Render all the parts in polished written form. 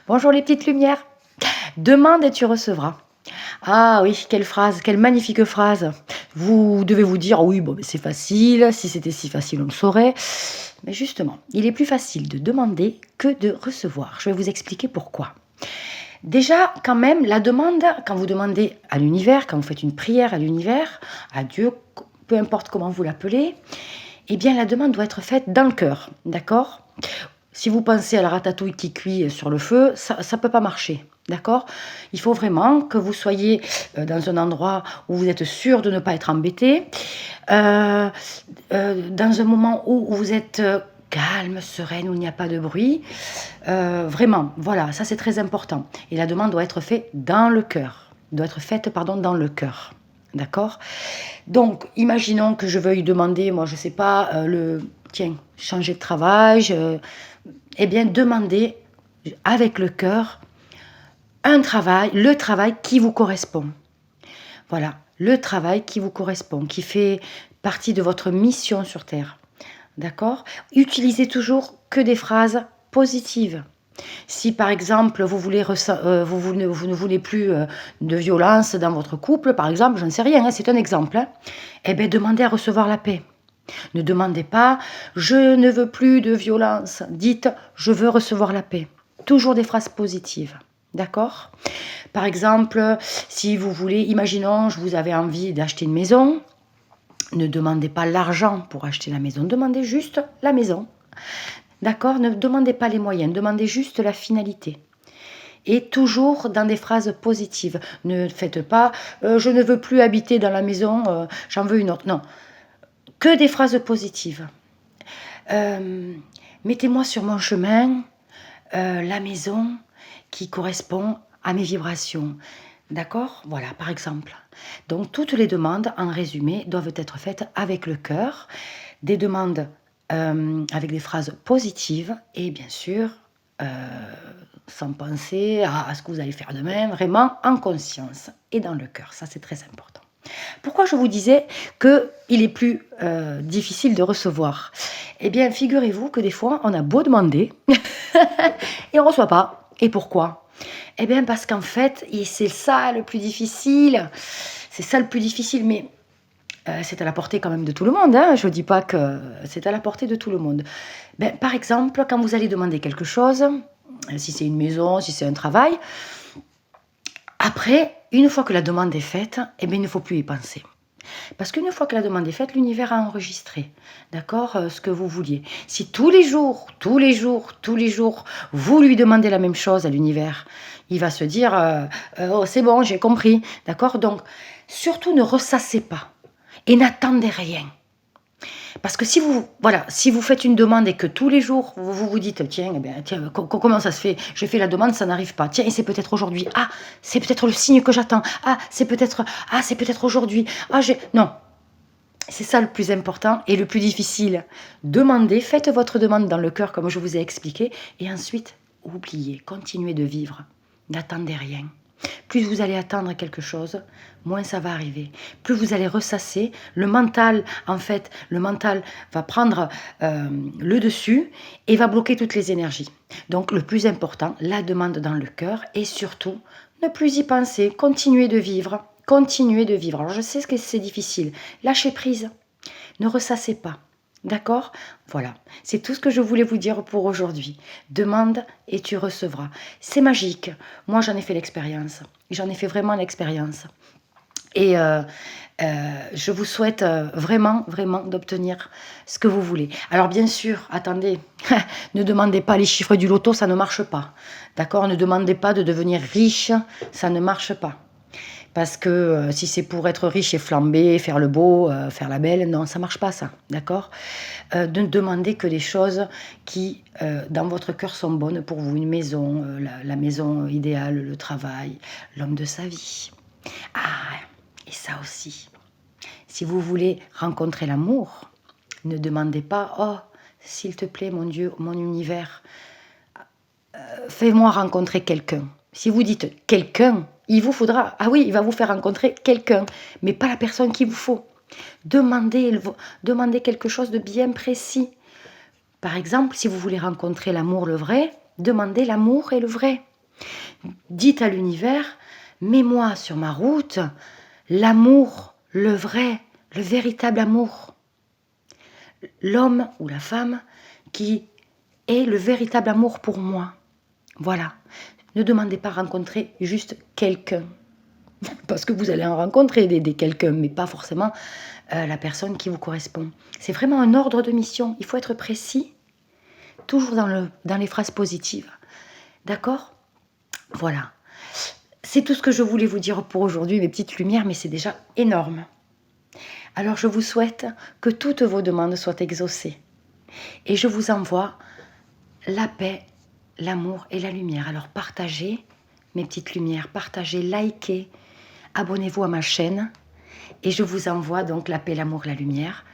Bonjour les petites lumières. Demande et tu recevras. Ah oui, quelle phrase, quelle magnifique phrase. Vous devez vous dire, oui, bon, c'est facile, si c'était si facile, on le saurait. Mais justement, il est plus facile de demander que de recevoir. Je vais vous expliquer pourquoi. Déjà, quand même, la demande, quand vous demandez à l'univers, quand vous faites une prière à l'univers, à Dieu, peu importe comment vous l'appelez, eh bien la demande doit être faite dans le cœur, d'accord? Si vous pensez à la ratatouille qui cuit sur le feu, ça ne peut pas marcher. D'accord. Il faut vraiment que vous soyez dans un endroit où vous êtes sûr de ne pas être embêté, euh, dans un moment où vous êtes calme, sereine, où il n'y a pas de bruit. Vraiment, voilà, ça c'est très important. Et la demande doit être faite dans le cœur. Doit être faite, pardon, dans le cœur. D'accord. Donc, imaginons que je veuille demander, moi je ne sais pas, tiens, changer de travail. Eh bien, demandez avec le cœur le travail qui vous correspond. Voilà, le travail qui vous correspond, qui fait partie de votre mission sur Terre. D'accord. Utilisez toujours que des phrases positives. Si par exemple vous ne voulez plus de violence dans votre couple, par exemple, j'en sais rien, hein, c'est un exemple, hein, eh bien demandez à recevoir la paix. Ne demandez pas je ne veux plus de violence, dites je veux recevoir la paix. Toujours des phrases positives. D'accord. Par exemple, si vous voulez, imaginons, vous avez envie d'acheter une maison, ne demandez pas l'argent pour acheter la maison, demandez juste la maison. D'accord. Ne demandez pas les moyens, demandez juste la finalité. Et toujours dans des phrases positives. Ne faites pas je ne veux plus habiter dans la maison, j'en veux une autre. Non, que des phrases positives. Mettez-moi sur mon chemin la maison qui correspond à mes vibrations. D'accord. Voilà, par exemple. Donc, toutes les demandes, en résumé, doivent être faites avec le cœur. Des demandes avec des phrases positives et bien sûr, sans penser à ce que vous allez faire demain, vraiment en conscience et dans le cœur. Ça, c'est très important. Pourquoi je vous disais qu'il est plus difficile de recevoir? Eh bien, figurez-vous que des fois, on a beau demander et on ne reçoit pas. Et pourquoi? Eh bien, parce qu'en fait, c'est ça le plus difficile. C'est ça le plus difficile, mais c'est à la portée quand même de tout le monde. Hein. Je ne dis pas que c'est à la portée de tout le monde. Ben, par exemple, quand vous allez demander quelque chose, si c'est une maison, si c'est un travail, après, une fois que la demande est faite, eh bien, il ne faut plus y penser. Parce qu'une fois que la demande est faite, l'univers a enregistré, d'accord, ce que vous vouliez. Si tous les jours, vous lui demandez la même chose à l'univers, il va se dire oh, c'est bon, j'ai compris, d'accord. Donc, surtout ne ressassez pas et n'attendez rien. Parce que si vous faites une demande et que tous les jours vous dites tiens, comment ça se fait? J'ai fait la demande, ça n'arrive pas. Tiens, et c'est peut-être aujourd'hui. Ah, c'est peut-être le signe que j'attends. C'est peut-être aujourd'hui. Non. C'est ça le plus important et le plus difficile. Demandez, faites votre demande dans le cœur comme je vous ai expliqué et ensuite oubliez, continuez de vivre. N'attendez rien. Plus vous allez attendre quelque chose, moins ça va arriver. Plus vous allez ressasser, le mental va prendre le dessus et va bloquer toutes les énergies. Donc le plus important, la demande dans le cœur et surtout, ne plus y penser, continuez de vivre. Continuez de vivre. Alors je sais que c'est difficile. Lâchez prise. Ne ressassez pas. D'accord? Voilà. C'est tout ce que je voulais vous dire pour aujourd'hui. Demande et tu recevras. C'est magique. Moi, j'en ai fait l'expérience. J'en ai fait vraiment l'expérience. Et je vous souhaite vraiment, vraiment d'obtenir ce que vous voulez. Alors bien sûr, attendez, ne demandez pas les chiffres du loto, ça ne marche pas. D'accord? Ne demandez pas de devenir riche, ça ne marche pas. Parce que si c'est pour être riche et flamber, faire le beau, faire la belle, non, ça marche pas ça, d'accord. Ne demandez que des choses qui, dans votre cœur, sont bonnes pour vous. Une maison, la maison idéale, le travail, l'homme de sa vie. Ah, et ça aussi, si vous voulez rencontrer l'amour, ne demandez pas « Oh, s'il te plaît, mon Dieu, mon univers, fais-moi rencontrer quelqu'un ». Si vous dites « quelqu'un », il vous faudra, ah oui, il va vous faire rencontrer quelqu'un, mais pas la personne qu'il vous faut. Demandez quelque chose de bien précis. Par exemple, si vous voulez rencontrer l'amour, le vrai, demandez l'amour et le vrai. Dites à l'univers, mets-moi sur ma route l'amour, le vrai, le véritable amour. L'homme ou la femme qui est le véritable amour pour moi. Voilà. Ne demandez pas à rencontrer juste quelqu'un. Parce que vous allez en rencontrer des quelqu'un, mais pas forcément la personne qui vous correspond. C'est vraiment un ordre de mission. Il faut être précis, toujours dans les phrases positives. D'accord? Voilà. C'est tout ce que je voulais vous dire pour aujourd'hui, mes petites lumières, mais c'est déjà énorme. Alors je vous souhaite que toutes vos demandes soient exaucées. Et je vous envoie la paix, l'amour et la lumière. Alors partagez mes petites lumières, partagez, likez, abonnez-vous à ma chaîne. Et je vous envoie donc la paix, l'amour, la lumière.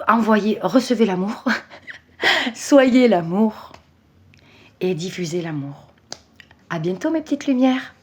Envoyez, recevez l'amour, soyez l'amour et diffusez l'amour. À bientôt mes petites lumières.